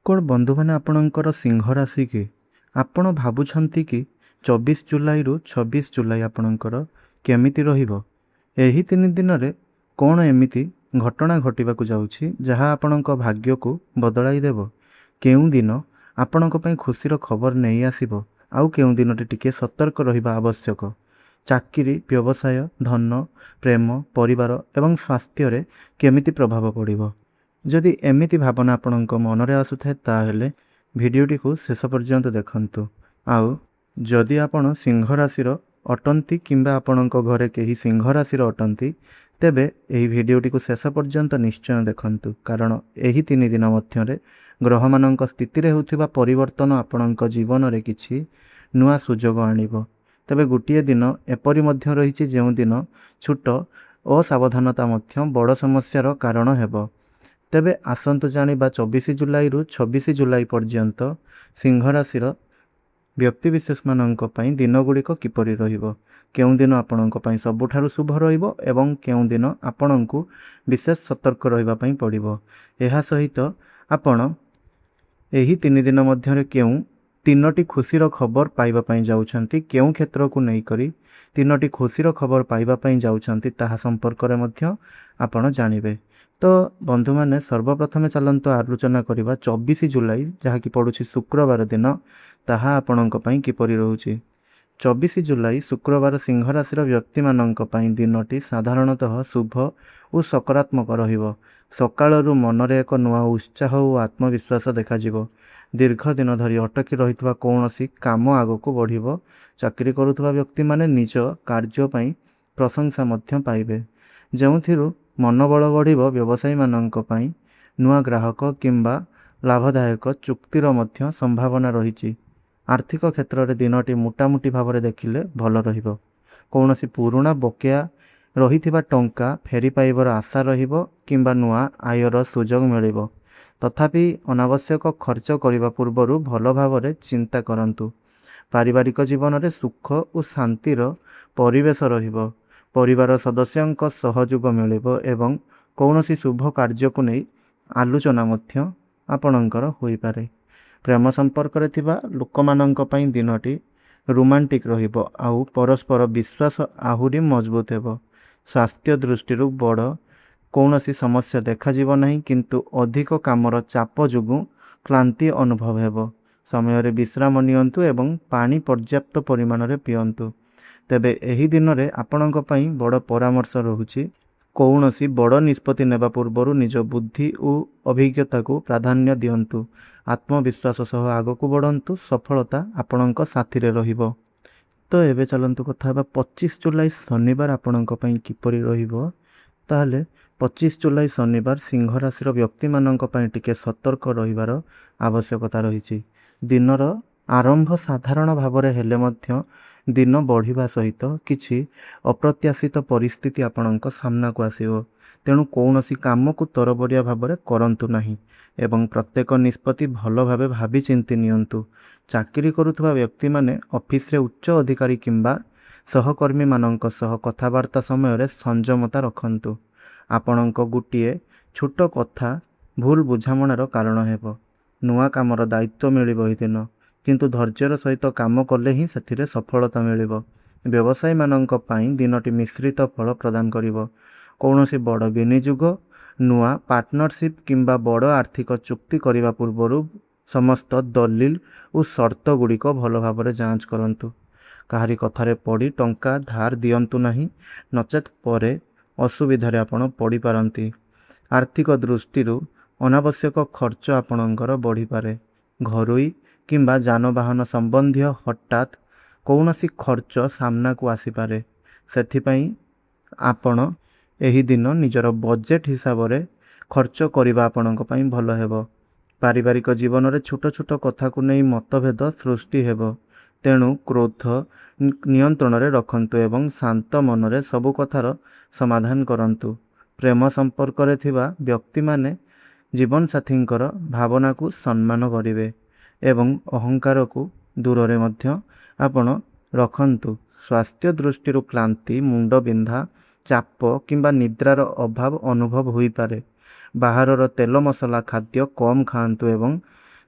କ'ଣ ବନ୍ଧୁମାନେ ଆପଣଙ୍କର ସିଂହ ରାଶି କି? ଆପଣ ଭାବୁଛନ୍ତି କି 24 ଜୁଲାଇରୁ 26 ଜୁଲାଇ ଆପଣଙ୍କର କେମିତି ରହିବ? ଏହି 3 ଦିନରେ କ'ଣ ଏମିତି ଘଟଣା ଘଟିବାକୁ ଯାଉଛି ଯାହା ଆପଣଙ୍କ ଭାଗ୍ୟକୁ ବଦଳାଇ ଦେବ? କେଉଁ ଦିନ ଆପଣଙ୍କ ପାଇଁ ଖୁସିର ଖବର ନେଇ ଆସିବ ଆଉ କେଉଁ ଦିନଟି ଟିକିଏ ସତର୍କ ରହିବା ଆବଶ୍ୟକ? ଚାକିରି, ବ୍ୟବସାୟ, ଧନ, ପ୍ରେମ, ପରିବାର ଏବଂ ସ୍ୱାସ୍ଥ୍ୟରେ କେମିତି ପ୍ରଭାବ ପଡ଼ିବ? ଯଦି ଏମିତି ଭାବନା ଆପଣଙ୍କ ମନରେ ଆସୁଥାଏ ତାହେଲେ ଭିଡ଼ିଓଟିକୁ ଶେଷ ପର୍ଯ୍ୟନ୍ତ ଦେଖନ୍ତୁ। ଆଉ ଯଦି ଆପଣ ସିଂହ ରାଶିର ଅଟନ୍ତି କିମ୍ବା ଆପଣଙ୍କ ଘରେ କେହି ସିଂହ ରାଶିର ଅଟନ୍ତି ତେବେ ଏହି ଭିଡ଼ିଓଟିକୁ ଶେଷ ପର୍ଯ୍ୟନ୍ତ ନିଶ୍ଚୟ ଦେଖନ୍ତୁ, କାରଣ ଏହି 3 ଦିନ ମଧ୍ୟରେ ଗ୍ରହମାନଙ୍କ ସ୍ଥିତିରେ ହେଉଥିବା ପରିବର୍ତ୍ତନ ଆପଣଙ୍କ ଜୀବନରେ କିଛି ନୂଆ ସୁଯୋଗ ଆଣିବ। ତେବେ ଗୋଟିଏ ଦିନ ଏପରି ମଧ୍ୟ ରହିଛି ଯେଉଁ ଦିନ ଛୋଟ ଅସାବଧାନତା ମଧ୍ୟ ବଡ଼ ସମସ୍ୟାର କାରଣ ହେବ। ତେବେ ଆସନ୍ତୁ ଜାଣିବା 24 ଜୁଲାଇରୁ 26 ଜୁଲାଇ ପର୍ଯ୍ୟନ୍ତ ସିଂହ ରାଶିର ବ୍ୟକ୍ତିବିଶେଷମାନଙ୍କ ପାଇଁ ଦିନଗୁଡ଼ିକ କିପରି ରହିବ, କେଉଁ ଦିନ ଆପଣଙ୍କ ପାଇଁ ସବୁଠାରୁ ଶୁଭ ରହିବ ଏବଂ କେଉଁ ଦିନ ଆପଣଙ୍କୁ ବିଶେଷ ସତର୍କ ରହିବା ପାଇଁ ପଡ଼ିବ। ଏହା ସହିତ ଆପଣ ଏହି 3 ଦିନ ମଧ୍ୟରେ କେଉଁ 3ଟି ଖୁସିର ଖବର ପାଇବା ପାଇଁ ଯାଉଛନ୍ତି, କେଉଁ କ୍ଷେତ୍ରକୁ ନେଇକରି 3ଟି ଖୁସିର ଖବର ପାଇବା ପାଇଁ ଯାଉଛନ୍ତି ତାହା ସମ୍ପର୍କରେ ମଧ୍ୟ ଆପଣ ଜାଣିବେ। ତ ବନ୍ଧୁମାନେ, ସର୍ବପ୍ରଥମେ ଚାଲନ୍ତୁ ଆଲୋଚନା କରିବା 24 ଜୁଲାଇ ଯାହାକି ପଡ଼ୁଛି ଶୁକ୍ରବାର ଦିନ, ତାହା ଆପଣଙ୍କ ପାଇଁ କିପରି ରହୁଛି। 24 ଜୁଲାଇ ଶୁକ୍ରବାର ସିଂହ ରାଶିର ବ୍ୟକ୍ତିମାନଙ୍କ ପାଇଁ ଦିନଟି ସାଧାରଣତଃ ଶୁଭ ଓ ସକାରାତ୍ମକ ରହିବ। ସକାଳରୁ ମନରେ ଏକ ନୂଆ ଉତ୍ସାହ ଓ ଆତ୍ମବିଶ୍ୱାସ ଦେଖାଯିବ। ଦୀର୍ଘ ଦିନ ଧରି ଅଟକି ରହିଥିବା କୌଣସି କାମ ଆଗକୁ ବଢ଼ିବ। ଚାକିରି କରୁଥିବା ବ୍ୟକ୍ତିମାନେ ନିଜ କାର୍ଯ୍ୟ ପାଇଁ ପ୍ରଶଂସା ମଧ୍ୟ ପାଇବେ, ଯେଉଁଥିରୁ ମନୋବଳ ବଢ଼ିବ। ବ୍ୟବସାୟୀମାନଙ୍କ ପାଇଁ ନୂଆ ଗ୍ରାହକ କିମ୍ବା ଲାଭଦାୟକ ଚୁକ୍ତିର ମଧ୍ୟ ସମ୍ଭାବନା ରହିଛି। ଆର୍ଥିକ କ୍ଷେତ୍ରରେ ଦିନଟି ମୋଟାମୋଟି ଭାବରେ ଦେଖିଲେ ଭଲ ରହିବ। କୌଣସି ପୁରୁଣା ବକେୟା ରହିଥିବା ଟଙ୍କା ଫେରି ପାଇବାର ଆଶା ରହିବ କିମ୍ବା ନୂଆ ଆୟର ସୁଯୋଗ ମିଳିବ। ତଥାପି ଅନାବଶ୍ୟକ ଖର୍ଚ୍ଚ କରିବା ପୂର୍ବରୁ ଭଲ ଭାବରେ ଚିନ୍ତା କରନ୍ତୁ। ପାରିବାରିକ ଜୀବନରେ ସୁଖ ଓ ଶାନ୍ତିର ପରିବେଶ ରହିବ। ପରିବାର ସଦସ୍ୟଙ୍କ ସହଯୋଗ ମିଳିବ ଏବଂ କୌଣସି ଶୁଭ କାର୍ଯ୍ୟକୁ ନେଇ ଆଲୋଚନା ମଧ୍ୟ ଆପଣଙ୍କର ହୋଇପାରେ। ପ୍ରେମ ସମ୍ପର୍କରେ ଥିବା ଲୋକମାନଙ୍କ ପାଇଁ ଦିନଟି ରୋମାଣ୍ଟିକ୍ ରହିବ ଆଉ ପରସ୍ପର ବିଶ୍ୱାସ ଆହୁରି ମଜବୁତ ହେବ। ସ୍ୱାସ୍ଥ୍ୟ ଦୃଷ୍ଟିରୁ ବଡ଼ କୌଣସି ସମସ୍ୟା ଦେଖାଯିବ ନାହିଁ, କିନ୍ତୁ ଅଧିକ କାମର ଚାପ ଯୋଗୁଁ କ୍ଳାନ୍ତି ଅନୁଭବ ହେବ। ସମୟରେ ବିଶ୍ରାମ ନିଅନ୍ତୁ ଏବଂ ପାଣି ପର୍ଯ୍ୟାପ୍ତ ପରିମାଣରେ ପିଅନ୍ତୁ। ତେବେ ଏହି ଦିନରେ ଆପଣଙ୍କ ପାଇଁ ବଡ଼ ପରାମର୍ଶ ରହୁଛି। କୌଣସି ବଡ଼ ନିଷ୍ପତ୍ତି ନେବା ପୂର୍ବରୁ ନିଜ ବୁଦ୍ଧି ଓ ଅଭିଜ୍ଞତାକୁ ପ୍ରାଧାନ୍ୟ ଦିଅନ୍ତୁ। ଆତ୍ମବିଶ୍ୱାସ ସହ ଆଗକୁ ବଢ଼ନ୍ତୁ। ସଫଳତା ଆପଣଙ୍କ ସାଥିରେ ରହିବ। ତ ଏବେ ଚାଲନ୍ତୁ କଥା ହେବା 25 ଜୁଲାଇ ଶନିବାର ଆପଣଙ୍କ ପାଇଁ କିପରି ରହିବ। ତାହେଲେ 25 ଜୁଲାଇ ଶନିବାର ସିଂହ ରାଶିର ବ୍ୟକ୍ତିମାନଙ୍କ ପାଇଁ ଟିକେ ସତର୍କ ରହିବାର ଆବଶ୍ୟକତା ରହିଛି। ଦିନର ଆରମ୍ଭ ସାଧାରଣ ଭାବରେ ହେଲେ ମଧ୍ୟ ଦିନ ବଢ଼ିବା ସହିତ କିଛି ଅପ୍ରତ୍ୟାଶିତ ପରିସ୍ଥିତି ଆପଣଙ୍କ ସାମ୍ନାକୁ ଆସିବ। ତେଣୁ କୌଣସି କାମକୁ ତରବରିଆ ଭାବରେ କରନ୍ତୁ ନାହିଁ ଏବଂ ପ୍ରତ୍ୟେକ ନିଷ୍ପତ୍ତି ଭଲ ଭାବେ ଭାବିଚିନ୍ତି ନିଅନ୍ତୁ। ଚାକିରି କରୁଥିବା ବ୍ୟକ୍ତିମାନେ ଅଫିସରେ ଉଚ୍ଚ ଅଧିକାରୀ କିମ୍ବା ସହକର୍ମୀମାନଙ୍କ ସହ କଥାବାର୍ତ୍ତା ସମୟରେ ସଂଯମତା ରଖନ୍ତୁ। ଆପଣଙ୍କ ଗୋଟିଏ ଛୋଟ କଥା ଭୁଲ ବୁଝାମଣାର କାରଣ ହେବ। ନୂଆ କାମର ଦାୟିତ୍ୱ ମିଳିବ ଏହି ଦିନ, କିନ୍ତୁ ଧୈର୍ଯ୍ୟର ସହିତ କାମ କଲେ ହିଁ ସେଥିରେ ସଫଳତା ମିଳିବ। ବ୍ୟବସାୟୀମାନଙ୍କ ପାଇଁ ଦିନଟି ମିଶ୍ରିତ ଫଳ ପ୍ରଦାନ କରିବ। କୌଣସି ବଡ଼ ବିନିଯୋଗ, ନୂଆ ପାର୍ଟନରସିପ୍ କିମ୍ବା ବଡ଼ ଆର୍ଥିକ ଚୁକ୍ତି କରିବା ପୂର୍ବରୁ ସମସ୍ତ ଦଲିଲ ଓ ସର୍ତ୍ତ ଗୁଡ଼ିକ ଭଲ ଭାବରେ ଯାଞ୍ଚ କରନ୍ତୁ। କାହାରି କଥାରେ ପଡ଼ି ଟଙ୍କା ଧାର ଦିଅନ୍ତୁ ନାହିଁ, ନଚେତ୍ ପରେ ଅସୁବିଧାରେ ଆପଣ ପଡ଼ିପାରନ୍ତି। ଆର୍ଥିକ ଦୃଷ୍ଟିରୁ ଅନାବଶ୍ୟକ ଖର୍ଚ୍ଚ ଆପଣଙ୍କର ବଢ଼ିପାରେ। ଘରୋଇ କିମ୍ବା ଯାନବାହନ ସମ୍ବନ୍ଧୀୟ ହଠାତ୍ କୌଣସି ଖର୍ଚ୍ଚ ସାମ୍ନାକୁ ଆସିପାରେ। ସେଥିପାଇଁ ଆପଣ ଏହି ଦିନ ନିଜର ବଜେଟ୍ ହିସାବରେ ଖର୍ଚ୍ଚ କରିବା ଆପଣଙ୍କ ପାଇଁ ଭଲ ହେବ। ପାରିବାରିକ ଜୀବନରେ ଛୋଟ ଛୋଟ କଥାକୁ ନେଇ ମତଭେଦ ସୃଷ୍ଟି ହେବ। ତେଣୁ କ୍ରୋଧ ନିୟନ୍ତ୍ରଣରେ ରଖନ୍ତୁ ଏବଂ ଶାନ୍ତ ମନରେ ସବୁ କଥାର ସମାଧାନ କରନ୍ତୁ। ପ୍ରେମ ସମ୍ପର୍କରେ ଥିବା ବ୍ୟକ୍ତିମାନେ ଜୀବନସାଥୀଙ୍କର ଭାବନାକୁ ସମ୍ମାନ କରିବେ ଏବଂ ଅହଙ୍କାରକୁ ଦୂରରେ ମଧ୍ୟ ଆପଣ ରଖନ୍ତୁ। ସ୍ୱାସ୍ଥ୍ୟ ଦୃଷ୍ଟିରୁ କ୍ଳାନ୍ତି, ମୁଣ୍ଡବିନ୍ଧା, ଚାପ କିମ୍ବା ନିଦ୍ରାର ଅଭାବ ଅନୁଭବ ହୋଇପାରେ। ବାହାରର ତେଲ ମସଲା ଖାଦ୍ୟ କମ୍ ଖାଆନ୍ତୁ ଏବଂ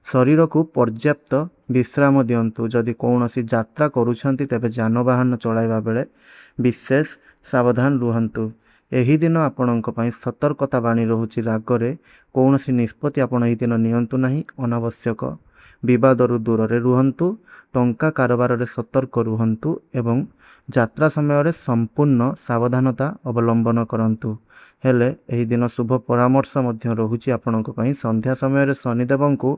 ଶରୀରକୁ ପର୍ଯ୍ୟାପ୍ତ ବିଶ୍ରାମ ଦିଅନ୍ତୁ। ଯଦି କୌଣସି ଯାତ୍ରା କରୁଛନ୍ତି ତେବେ ଯାନବାହନ ଚଳାଇବା ବେଳେ ବିଶେଷ ସାବଧାନ ରୁହନ୍ତୁ। ଏହି ଦିନ ଆପଣଙ୍କ ପାଇଁ ସତର୍କତା ବାଣୀ ରହୁଛି। ରାଗରେ କୌଣସି ନିଷ୍ପତ୍ତି ଆପଣ ଏହି ଦିନ ନିଅନ୍ତୁ ନାହିଁ। ଅନାବଶ୍ୟକ ବିବାଦରୁ ଦୂରରେ ରୁହନ୍ତୁ। ଟଙ୍କା କାରବାରରେ ସତର୍କ ରୁହନ୍ତୁ ଏବଂ ଯାତ୍ରା ସମୟରେ ସମ୍ପୂର୍ଣ୍ଣ ସାବଧାନତା ଅବଲମ୍ବନ କରନ୍ତୁ। ହେଲେ ଏହି ଦିନ ଶୁଭ ପରାମର୍ଶ ମଧ୍ୟ ରହୁଛି ଆପଣଙ୍କ ପାଇଁ। ସନ୍ଧ୍ୟା ସମୟରେ ଶନିଦେବଙ୍କୁ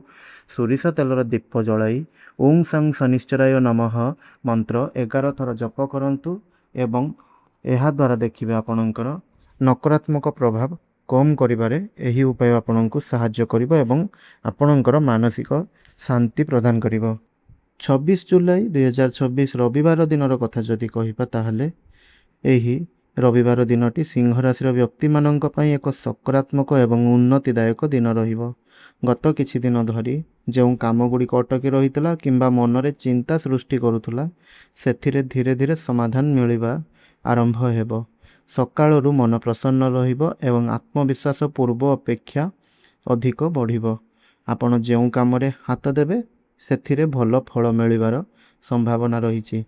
ସୋରିଷ ତେଲର ଦୀପ ଜଳାଇ ଓଁ ସଂ ଶନିଶ୍ଚରାୟ ନମଃ ମନ୍ତ୍ର 11 ଥର ଜପ କରନ୍ତୁ ଏବଂ ଏହାଦ୍ୱାରା ଦେଖିବେ ଆପଣଙ୍କର ନକାରାତ୍ମକ ପ୍ରଭାବ କମ୍ କରିବାରେ ଏହି ଉପାୟ ଆପଣଙ୍କୁ ସାହାଯ୍ୟ କରିବ ଏବଂ ଆପଣଙ୍କର ମାନସିକ ଶାନ୍ତି ପ୍ରଦାନ କରିବ। 26 ଜୁଲାଇ 2026 ରବିବାର ଦିନର କଥା ଯଦି କହିବା ତାହେଲେ ଏହି ରବିବାର ଦିନଟି ସିଂହ ରାଶିର ବ୍ୟକ୍ତିମାନଙ୍କ ପାଇଁ ଏକ ସକାରାତ୍ମକ ଏବଂ ଉନ୍ନତିଦାୟକ ଦିନ ରହିବ। ଗତ କିଛି ଦିନ ଧରି ଯେଉଁ କାମଗୁଡ଼ିକ ଅଟକି ରହିଥିଲା କିମ୍ବା ମନରେ ଚିନ୍ତା ସୃଷ୍ଟି କରୁଥିଲା ସେଥିରେ ଧୀରେ ଧୀରେ ସମାଧାନ ମିଳିବା ଆରମ୍ଭ ହେବ। ସକାଳରୁ ମନ ପ୍ରସନ୍ନ ରହିବ ଏବଂ ଆତ୍ମବିଶ୍ୱାସ ପୂର୍ବ ଅପେକ୍ଷା ଅଧିକ ବଢ଼ିବ। ଆପଣ ଯେଉଁ କାମରେ ହାତ ଦେବେ ସେଥିରେ ଭଲ ଫଳ ମିଳିବାର ସମ୍ଭାବନା ରହିଛି।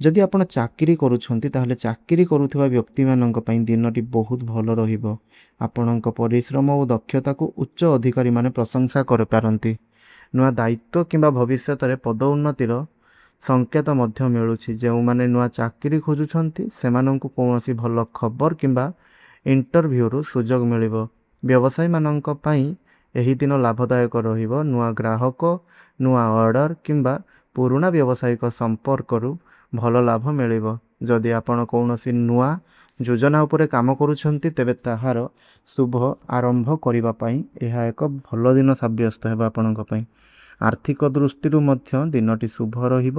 ଯଦି ଆପଣ ଚାକିରି କରୁଛନ୍ତି ତାହେଲେ ଚାକିରି କରୁଥିବା ବ୍ୟକ୍ତିମାନଙ୍କ ପାଇଁ ଦିନଟି ବହୁତ ଭଲ ରହିବ। ଆପଣଙ୍କ ପରିଶ୍ରମ ଓ ଦକ୍ଷତାକୁ ଉଚ୍ଚ ଅଧିକାରୀମାନେ ପ୍ରଶଂସା କରିପାରନ୍ତି। ନୂଆ ଦାୟିତ୍ୱ କିମ୍ବା ଭବିଷ୍ୟତରେ ପଦ ଉନ୍ନତିର ସଂକେତ ମଧ୍ୟ ମିଳୁଛି। ଯେଉଁମାନେ ନୂଆ ଚାକିରି ଖୋଜୁଛନ୍ତି ସେମାନଙ୍କୁ କୌଣସି ଭଲ ଖବର କିମ୍ବା ଇଣ୍ଟରଭ୍ୟୁରୁ ସୁଯୋଗ ମିଳିବ। ବ୍ୟବସାୟୀମାନଙ୍କ ପାଇଁ ଏହି ଦିନ ଲାଭଦାୟକ ରହିବ। ନୂଆ ଗ୍ରାହକ, ନୂଆ ଅର୍ଡ଼ର କିମ୍ବା ପୁରୁଣା ବ୍ୟବସାୟିକ ସମ୍ପର୍କରୁ ଭଲ ଲାଭ ମିଳିବ। ଯଦି ଆପଣ କୌଣସି ନୂଆ ଯୋଜନା ଉପରେ କାମ କରୁଛନ୍ତି ତେବେ ତାହାର ଶୁଭ ଆରମ୍ଭ କରିବା ପାଇଁ ଏହା ଏକ ଭଲ ଦିନ ସାବ୍ୟସ୍ତ ହେବ ଆପଣଙ୍କ ପାଇଁ। ଆର୍ଥିକ ଦୃଷ୍ଟିରୁ ମଧ୍ୟ ଦିନଟି ଶୁଭ ରହିବ।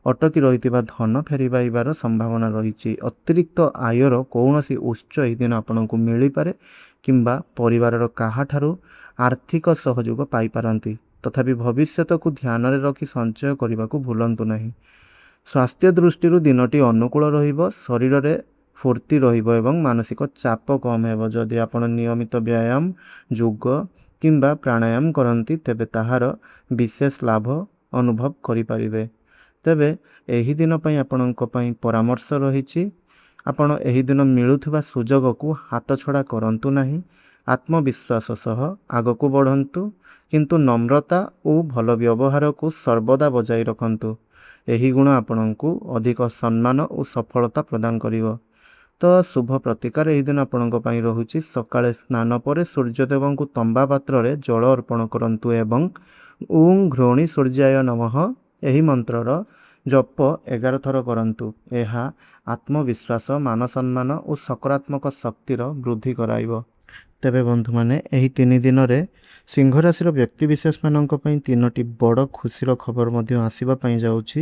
ଅଟକି ରହିଥିବା ଧନ ଫେରିପାଇବାର ସମ୍ଭାବନା ରହିଛି। ଅତିରିକ୍ତ ଆୟର କୌଣସି ଉତ୍ସ ଏହି ଦିନ ଆପଣଙ୍କୁ ମିଳିପାରେ କିମ୍ବା ପରିବାରର କାହାଠାରୁ ଆର୍ଥିକ ସହଯୋଗ ପାଇପାରନ୍ତି। ତଥାପି ଭବିଷ୍ୟତକୁ ଧ୍ୟାନରେ ରଖି ସଞ୍ଚୟ କରିବାକୁ ଭୁଲନ୍ତୁ ନାହିଁ। ସ୍ୱାସ୍ଥ୍ୟ ଦୃଷ୍ଟିରୁ ଦିନଟି ଅନୁକୂଳ ରହିବ। ଶରୀରରେ ଫୁର୍ତ୍ତି ରହିବ ଏବଂ ମାନସିକ ଚାପ କମ୍ ହେବ। ଯଦି ଆପଣ ନିୟମିତ ବ୍ୟାୟାମ, ଯୋଗ କିମ୍ବା ପ୍ରାଣାୟାମ କରନ୍ତି ତେବେ ତାହାର ବିଶେଷ ଲାଭ ଅନୁଭବ କରିପାରିବେ। ତେବେ ଏହି ଦିନ ପାଇଁ ଆପଣଙ୍କ ପାଇଁ ପରାମର୍ଶ ରହିଛି। ଆପଣ ଏହି ଦିନ ମିଳୁଥିବା ସୁଯୋଗକୁ ହାତଛଡ଼ା କରନ୍ତୁ ନାହିଁ। ଆତ୍ମବିଶ୍ୱାସ ସହ ଆଗକୁ ବଢ଼ନ୍ତୁ କିନ୍ତୁ ନମ୍ରତା ଓ ଭଲ ବ୍ୟବହାରକୁ ସର୍ବଦା ବଜାୟ ରଖନ୍ତୁ। ଏହି ଗୁଣ ଆପଣଙ୍କୁ ଅଧିକ ସମ୍ମାନ ଓ ସଫଳତା ପ୍ରଦାନ କରିବ। ତ ଶୁଭ ପ୍ରତିକାର ଏହି ଦିନ ଆପଣଙ୍କ ପାଇଁ ରହୁଛି। ସକାଳେ ସ୍ନାନ ପରେ ସୂର୍ଯ୍ୟଦେବଙ୍କୁ ତମ୍ବା ପାତ୍ରରେ ଜଳ ଅର୍ପଣ କରନ୍ତୁ ଏବଂ ଓଁ ଘୃଣୀ ସୂର୍ଯ୍ୟାୟ ନମଃ ଏହି ମନ୍ତ୍ରର ଜପ 11 ଥର କରନ୍ତୁ। ଏହା ଆତ୍ମବିଶ୍ୱାସ, ମାନସମ୍ମାନ ଓ ସକାରାତ୍ମକ ଶକ୍ତିର ବୃଦ୍ଧି କରାଇବ। ତେବେ ବନ୍ଧୁମାନେ ଏହି 3 ଦିନରେ ସିଂହ ରାଶିର ବ୍ୟକ୍ତିବିଶେଷମାନଙ୍କ ପାଇଁ 3ଟି ବଡ଼ ଖୁସିର ଖବର ମଧ୍ୟ ଆସିବା ପାଇଁ ଯାଉଛି।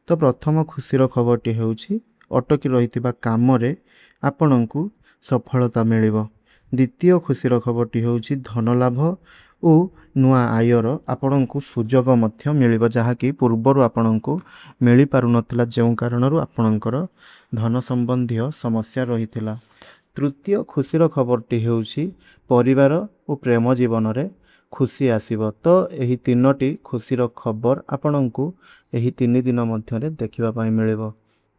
ତ ପ୍ରଥମ ଖୁସିର ଖବରଟି ହେଉଛି ଅଟକି ରହିଥିବା କାମରେ ଆପଣଙ୍କୁ ସଫଳତା ମିଳିବ। ଦ୍ୱିତୀୟ ଖୁସିର ଖବରଟି ହେଉଛି ଧନ ଲାଭ ଓ ନୂଆ ଆୟର ଆପଣଙ୍କୁ ସୁଯୋଗ ମଧ୍ୟ ମିଳିବ ଯାହାକି ପୂର୍ବରୁ ଆପଣଙ୍କୁ ମିଳିପାରୁନଥିଲା, ଯେଉଁ କାରଣରୁ ଆପଣଙ୍କର ଧନ ସମ୍ବନ୍ଧୀୟ ସମସ୍ୟା ରହିଥିଲା। ତୃତୀୟ ଖୁସିର ଖବରଟି ହେଉଛି ପରିବାର ଓ ପ୍ରେମ ଜୀବନରେ ଖୁସି ଆସିବ। ତ ଏହି 3ଟି ଖୁସିର ଖବର ଆପଣଙ୍କୁ ଏହି 3 ଦିନ ମଧ୍ୟରେ ଦେଖିବା ପାଇଁ ମିଳିବ।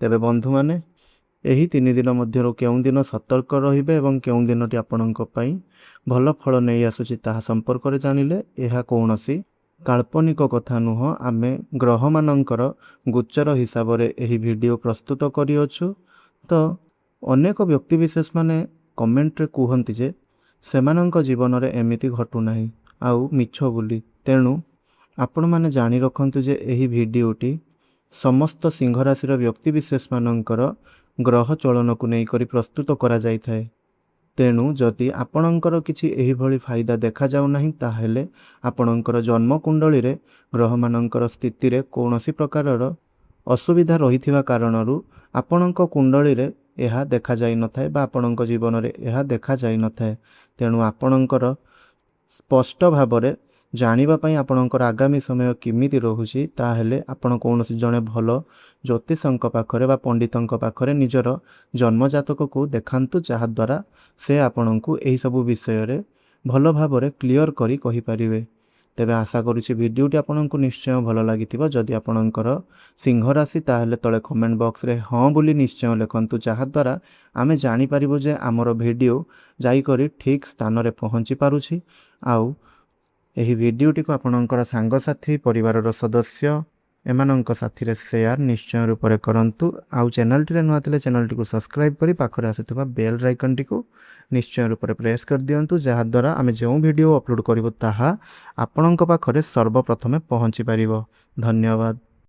ତେବେ ବନ୍ଧୁମାନେ ଏହି 3 ଦିନ ମଧ୍ୟରୁ କେଉଁ ଦିନ ସତର୍କ ରହିବେ ଏବଂ କେଉଁ ଦିନଟି ଆପଣଙ୍କ ପାଇଁ ଭଲ ଫଳ ନେଇ ଆସୁଛି ତାହା ସମ୍ପର୍କରେ ଜାଣିଲେ ଏହା କୌଣସି କାଳ୍ପନିକ କଥା ନୁହଁ। ଆମେ ଗ୍ରହମାନଙ୍କର ଗୋଚର ହିସାବରେ ଏହି ଭିଡ଼ିଓ ପ୍ରସ୍ତୁତ କରିଅଛୁ। ତ ଅନେକ ବ୍ୟକ୍ତିବିଶେଷମାନେ କମେଣ୍ଟରେ କୁହନ୍ତି ଯେ ସେମାନଙ୍କ ଜୀବନରେ ଏମିତି ଘଟୁନାହିଁ ଆଉ ମିଛ ବୋଲି। ତେଣୁ ଆପଣମାନେ ଜାଣି ରଖନ୍ତୁ ଯେ ଏହି ଭିଡ଼ିଓଟି ସମସ୍ତ ସିଂହ ରାଶିର ବ୍ୟକ୍ତିବିଶେଷମାନଙ୍କର ଗ୍ରହ ଚଳନକୁ ନେଇକରି ପ୍ରସ୍ତୁତ କରାଯାଇଥାଏ। ତେଣୁ ଯଦି ଆପଣଙ୍କର କିଛି ଏହିଭଳି ଫାଇଦା ଦେଖାଯାଉନାହିଁ ତାହେଲେ ଆପଣଙ୍କର ଜନ୍ମକୁଣ୍ଡଳୀରେ ଗ୍ରହମାନଙ୍କର ସ୍ଥିତିରେ କୌଣସି ପ୍ରକାରର ଅସୁବିଧା ରହିଥିବା କାରଣରୁ ଆପଣଙ୍କ କୁଣ୍ଡଳୀରେ ଏହା ଦେଖାଯାଇନଥାଏ ବା ଆପଣଙ୍କ ଜୀବନରେ ଏହା ଦେଖାଯାଇନଥାଏ। ତେଣୁ ଆପଣଙ୍କର ସ୍ପଷ୍ଟ ଭାବରେ ଜାଣିବା ପାଇଁ ଆପଣଙ୍କର ଆଗାମୀ ସମୟ କେମିତି ରହୁଛି ତାହେଲେ ଆପଣ କୌଣସି ଜଣେ ଭଲ ଜ୍ୟୋତିଷଙ୍କ ପାଖରେ ବା ପଣ୍ଡିତଙ୍କ ପାଖରେ ନିଜର ଜନ୍ମଜାତକକୁ ଦେଖାନ୍ତୁ, ଯାହାଦ୍ୱାରା ସେ ଆପଣଙ୍କୁ ଏହିସବୁ ବିଷୟରେ ଭଲ ଭାବରେ କ୍ଲିଅର କରି କହିପାରିବେ। तेबे आशा करुच्ची भिडियोटी आपको निश्चय भल लगी जदि आपणकर सिंह राशि ताहेले तले कमेंट बॉक्स रे हाँ बोली निश्चय लिखंतु जहाद्वारा आम जापर जे आमर भिडियो जाइकरी ठीक स्थान रे पहुँची पारुछि। आउ एही भिडियोटी को आपणकर सांगसाथी परिवार सदस्य एमानंक साथी शेयर निश्चय रूप से करंतु। आउ चैनल टी नुआ थिले चैनल टी को सब्सक्राइब करी पाखरे आसुवा बेल आइकन टी को निश्चय रूप से प्रेस कर दियंतु जहाद्वारा आम जो वीडियो अपलोड करिवो ताहा आपणक पाखरे सर्वप्रथमे पहुँची पारिबो। धन्यवाद।